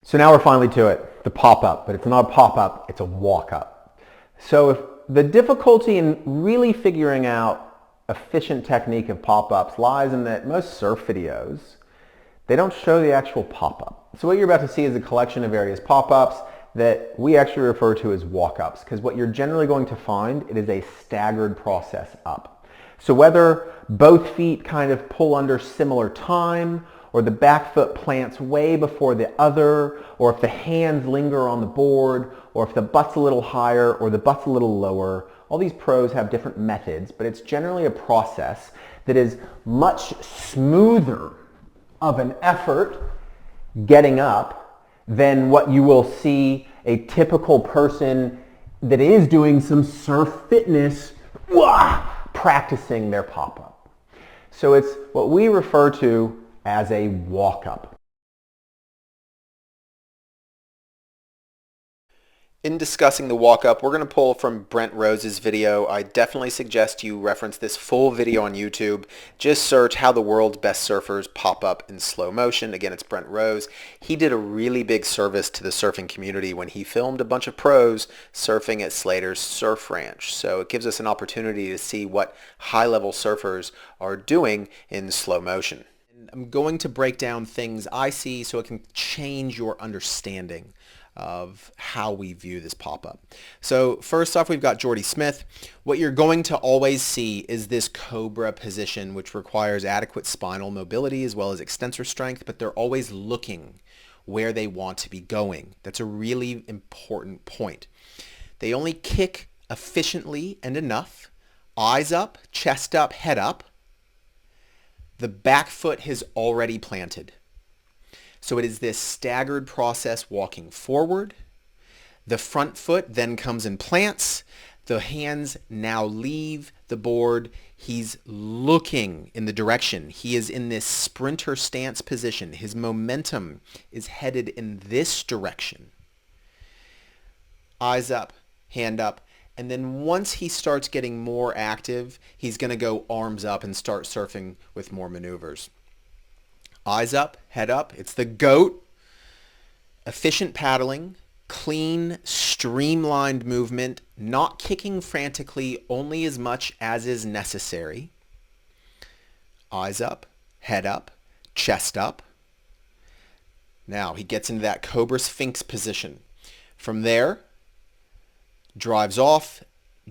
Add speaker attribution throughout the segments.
Speaker 1: So now we're finally to it, the pop-up, but it's not a pop-up, it's a walk-up. So if the difficulty in really figuring out efficient technique of pop-ups lies in that most surf videos, they don't show the actual pop-up. So what you're about to see is a collection of various pop-ups that we actually refer to as walk-ups, because what you're generally going to find, it is a staggered process up. So whether both feet kind of pull under similar time, or the back foot plants way before the other, or if the hands linger on the board, or if the butt's a little higher or the butt's a little lower, all these pros have different methods, but it's generally a process that is much smoother of an effort getting up than what you will see a typical person that is doing some surf fitness practicing their pop-up. So it's what we refer to as a walk-up.
Speaker 2: In discussing the walk-up, we're going to pull from Brent Rose's video. I definitely suggest you reference this full video on YouTube. Just search how the world's best surfers pop up in slow motion. Again, it's Brent Rose. He did a really big service to the surfing community when he filmed a bunch of pros surfing at Slater's Surf Ranch. So it gives us an opportunity to see what high-level surfers are doing in slow motion. I'm going to break down things I see so it can change your understanding of how we view this pop-up. So first off, we've got Jordy Smith. What you're going to always see is this Cobra position, which requires adequate spinal mobility as well as extensor strength, but they're always looking where they want to be going. That's a really important point. They only kick efficiently and enough. Eyes up, chest up, head up. The back foot has already planted. So it is this staggered process walking forward. The front foot then comes and plants. The hands now leave the board. He's looking in the direction. He is in this sprinter stance position. His momentum is headed in this direction. Eyes up, hand up. And then once he starts getting more active, he's going to go arms up and start surfing with more maneuvers. Eyes up, head up. It's the GOAT. Efficient paddling, clean, streamlined movement, not kicking frantically, only as much as is necessary. Eyes up, head up, chest up. Now he gets into that Cobra Sphinx position. From there, drives off.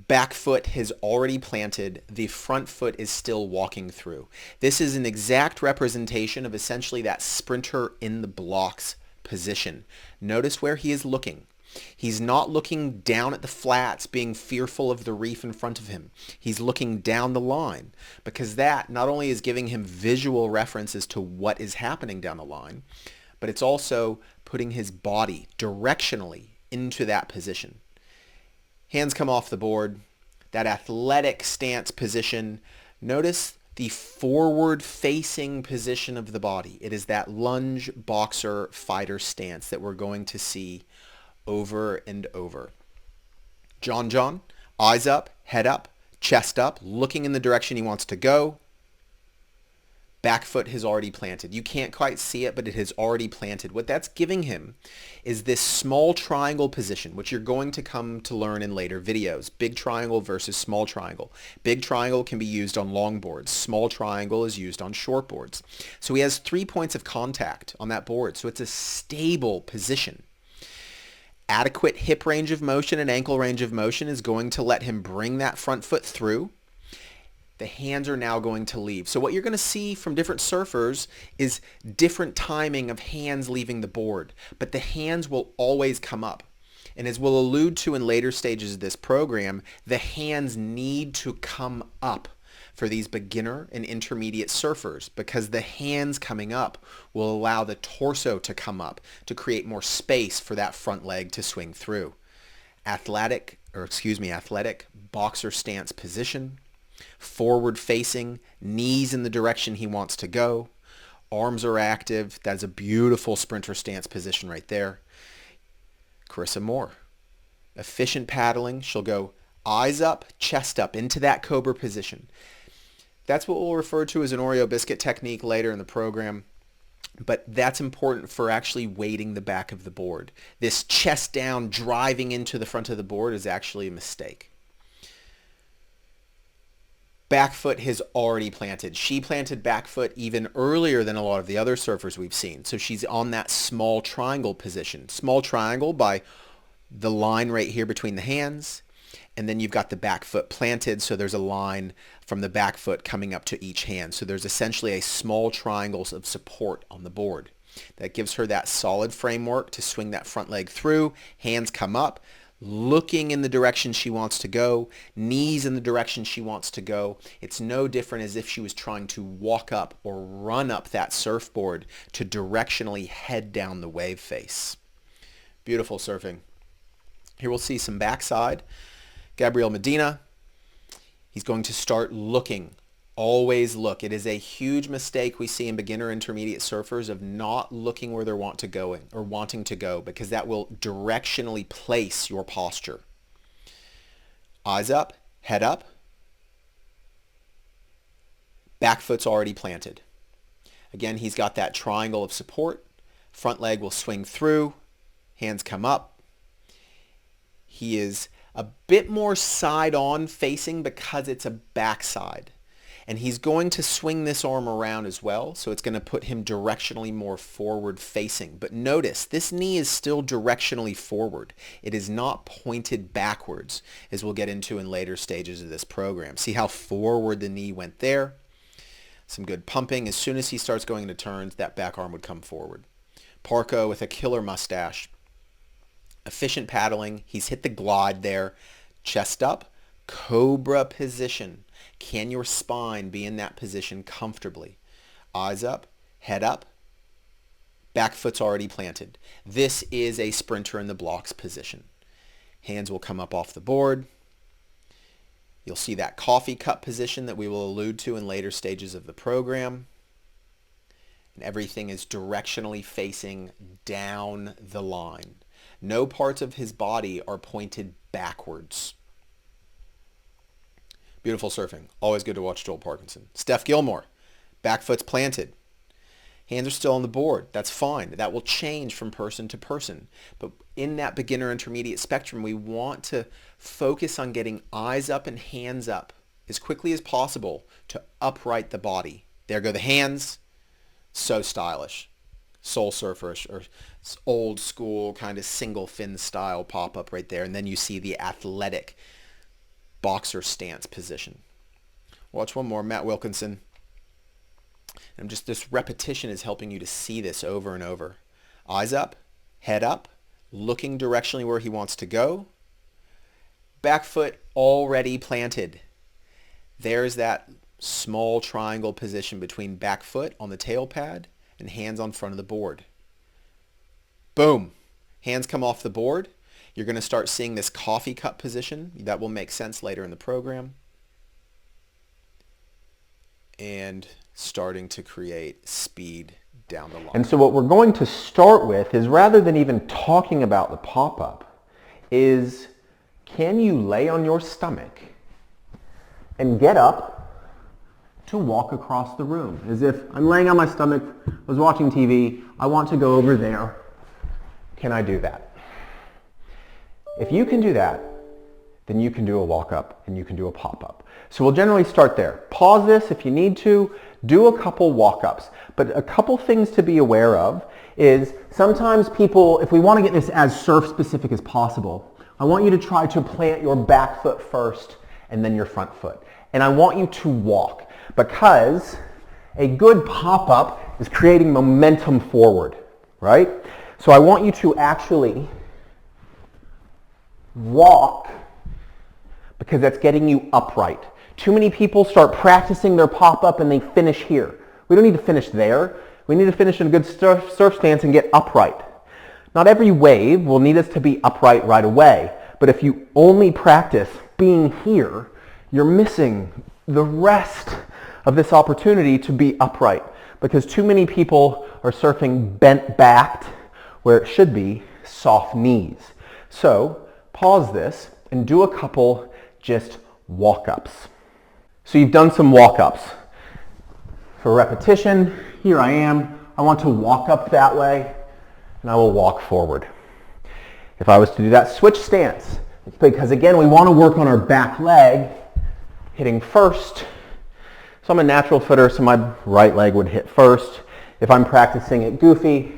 Speaker 2: Back foot has already planted. The front foot is still walking through. This is an exact representation of essentially that sprinter in the blocks position. Notice where he is looking. He's not looking down at the flats, being fearful of the reef in front of him. He's looking down the line, because that not only is giving him visual reference as to what is happening down the line, but it's also putting his body directionally into that position. Hands come off the board, that athletic stance position. Notice the forward-facing position of the body. It is that lunge, boxer, fighter stance that we're going to see over and over. John, eyes up, head up, chest up, looking in the direction he wants to go. Back foot has already planted. You can't quite see it, but it has already planted. What that's giving him is this small triangle position, which you're going to come to learn in later videos. Big triangle versus small triangle. Big triangle can be used on long boards. Small triangle is used on short boards. So he has 3 points of contact on that board. So it's a stable position. Adequate hip range of motion and ankle range of motion is going to let him bring that front foot through. The hands are now going to leave. So what you're going to see from different surfers is different timing of hands leaving the board, but the hands will always come up. And as we'll allude to in later stages of this program, the hands need to come up for these beginner and intermediate surfers, because the hands coming up will allow the torso to come up to create more space for that front leg to swing through. Athletic boxer stance position. Forward facing, knees in the direction he wants to go. Arms are active. That's a beautiful sprinter stance position right there. Carissa Moore. Efficient paddling. She'll go eyes up, chest up into that Cobra position. That's what we'll refer to as an Oreo biscuit technique later in the program. but that's important for actually weighting the back of the board. This chest down driving into the front of the board is actually a mistake. Back foot has already planted. She planted back foot even earlier than a lot of the other surfers we've seen. So she's on that small triangle position. Small triangle by the line right here between the hands. And then you've got the back foot planted. So there's a line from the back foot coming up to each hand. So there's essentially a small triangle of support on the board. That gives her that solid framework to swing that front leg through. Hands come up, looking in the direction she wants to go, knees in the direction she wants to go. It's no different as if she was trying to walk up or run up that surfboard to directionally head down the wave face. Beautiful surfing. Here we'll see some backside. Gabriel Medina, he's going to start looking. Always look. It is a huge mistake we see in beginner intermediate surfers of not looking where they're wanting to go, because that will directionally place your posture. Eyes up, head up. Back foot's already planted. Again, he's got that triangle of support. Front leg will swing through. Hands come up. He is a bit more side on facing because it's a backside. And he's going to swing this arm around as well, so it's going to put him directionally more forward facing. But notice, this knee is still directionally forward. It is not pointed backwards, as we'll get into in later stages of this program. See how forward the knee went there? Some good pumping. As soon as he starts going into turns, that back arm would come forward. Parko with a killer mustache. Efficient paddling. He's hit the glide there. Chest up. Cobra position. Can your spine be in that position comfortably? Eyes up, head up, back foot's already planted. This is a sprinter in the blocks position. Hands will come up off the board. You'll see that coffee cup position that we will allude to in later stages of the program. And everything is directionally facing down the line. No parts of his body are pointed backwards. Beautiful surfing. Always good to watch Joel Parkinson. Steph Gilmore. Back foot's planted. Hands are still on the board. That's fine. That will change from person to person. But in that beginner intermediate spectrum, we want to focus on getting eyes up and hands up as quickly as possible to upright the body. There go the hands. So stylish. Soul surferish, or old school kind of single fin style pop up right there. And then you see the athletic boxer stance position. Watch one more, Matt Wilkinson. And just this repetition is helping you to see this over and over. Eyes up, head up, looking directionally where he wants to go. Back foot already planted. There's that small triangle position between back foot on the tail pad and hands on front of the board. Boom. Hands come off the board. You're going to start seeing this coffee cup position. That will make sense later in the program. And starting to create speed down the line.
Speaker 1: And so what we're going to start with is, rather than even talking about the pop-up, is can you lay on your stomach and get up to walk across the room? As if I'm laying on my stomach, I was watching TV, I want to go over there. Can I do that? If you can do that, then you can do a walk-up and you can do a pop-up. So we'll generally start there. Pause this if you need to. Do a couple walk-ups. But a couple things to be aware of is sometimes people, if we want to get this as surf-specific as possible, I want you to try to plant your back foot first and then your front foot. And I want you to walk, because a good pop-up is creating momentum forward, right? So I want you to actually walk, because that's getting you upright. Too many people start practicing their pop-up and they finish here. We don't need to finish there. We need to finish in a good surf stance and get upright. Not every wave will need us to be upright right away, but if you only practice being here, you're missing the rest of this opportunity to be upright, because too many people are surfing bent-backed where it should be soft knees. So pause this and do a couple just walk-ups. So you've done some walk-ups. For repetition, here I am I want to walk up that way, and I will walk forward. If I was to do that switch stance, because again, we want to work on our back leg, hitting first. So I'm a natural footer, so my right leg would hit first. If I'm practicing it goofy,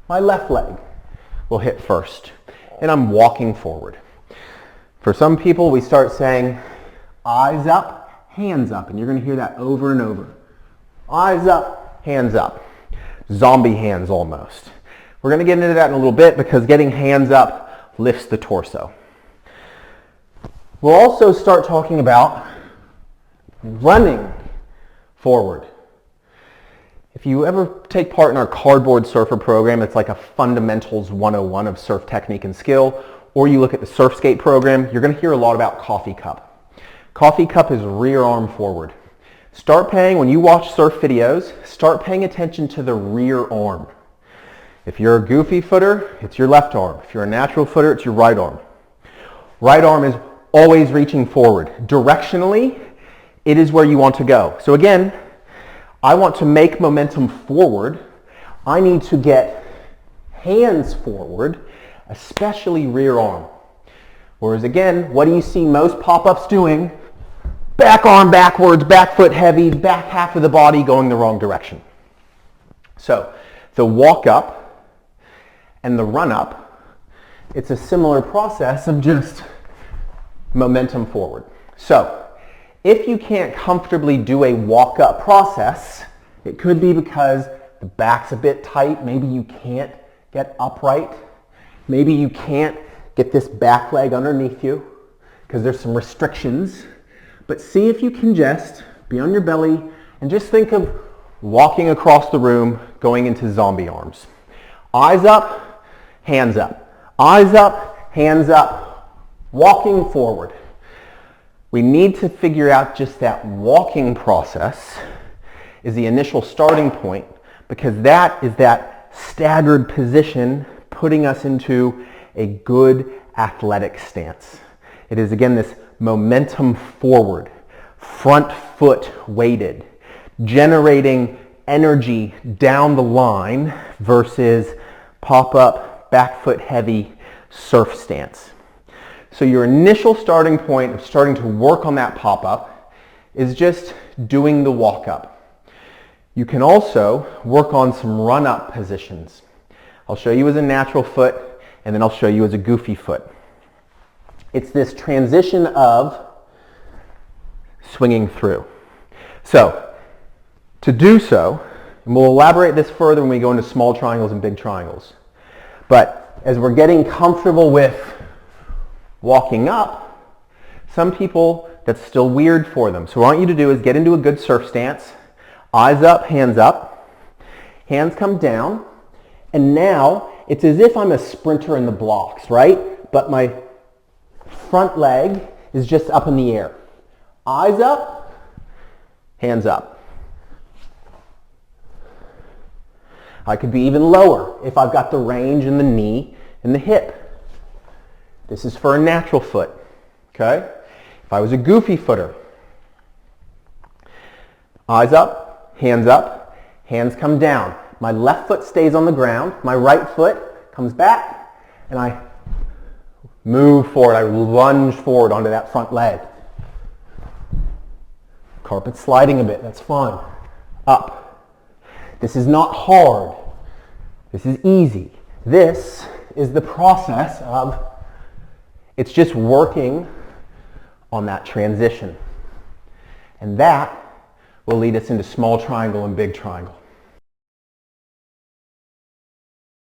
Speaker 1: my left leg will hit first, and I'm walking forward. For some people, we start saying eyes up, hands up, and you're going to hear that over and over. Eyes up, hands up. Zombie hands almost. We're going to get into that in a little bit because getting hands up lifts the torso. We'll also start talking about running forward. If you ever take part in our cardboard surfer program, it's like a fundamentals 101 of surf technique and skill, or you look at the surf skate program, you're going to hear a lot about coffee cup. Coffee cup is rear arm forward. Start paying, when you watch surf videos, start paying attention to the rear arm. If you're a goofy footer, it's your left arm. If you're a natural footer, it's your right arm. Right arm is always reaching forward. Directionally, it is where you want to go. So again, I want to make momentum forward. I need to get hands forward, especially rear arm. Whereas again, what do you see most pop-ups doing? Back arm backwards, back foot heavy, back half of the body going the wrong direction. So the walk up and the run up, it's a similar process of just momentum forward. So if you can't comfortably do a walk up process, it could be because the back's a bit tight. Maybe you can't get upright. Maybe you can't get this back leg underneath you because there's some restrictions. But see if you can just be on your belly and just think of walking across the room going into zombie arms. Eyes up, hands up. Eyes up, hands up. Walking forward. We need to figure out just that walking process is the initial starting point because that is that staggered position putting us into a good athletic stance. It is again this momentum forward, front foot weighted, generating energy down the line versus pop up, back foot heavy surf stance. So your initial starting point of starting to work on that pop-up is just doing the walk-up. You can also work on some run-up positions. I'll show you as a natural foot, and then I'll show you as a goofy foot. It's this transition of swinging through. So to do so, and we'll elaborate this further when we go into small triangles and big triangles, but as we're getting comfortable with walking up, some people, that's still weird for them. So what I want you to do is get into a good surf stance. Eyes up, hands come down, and now it's as if I'm a sprinter in the blocks, right? But my front leg is just up in the air. Eyes up, hands up. I could be even lower if I've got the range in the knee and the hip. This is for a natural foot, okay? If I was a goofy footer, eyes up, hands come down. My left foot stays on the ground, my right foot comes back, and I move forward, I lunge forward onto that front leg. Carpet sliding a bit, that's fine. Up. This is not hard. This is easy. This is the process of it's just working on that transition. And that will lead us into small triangle and big triangle.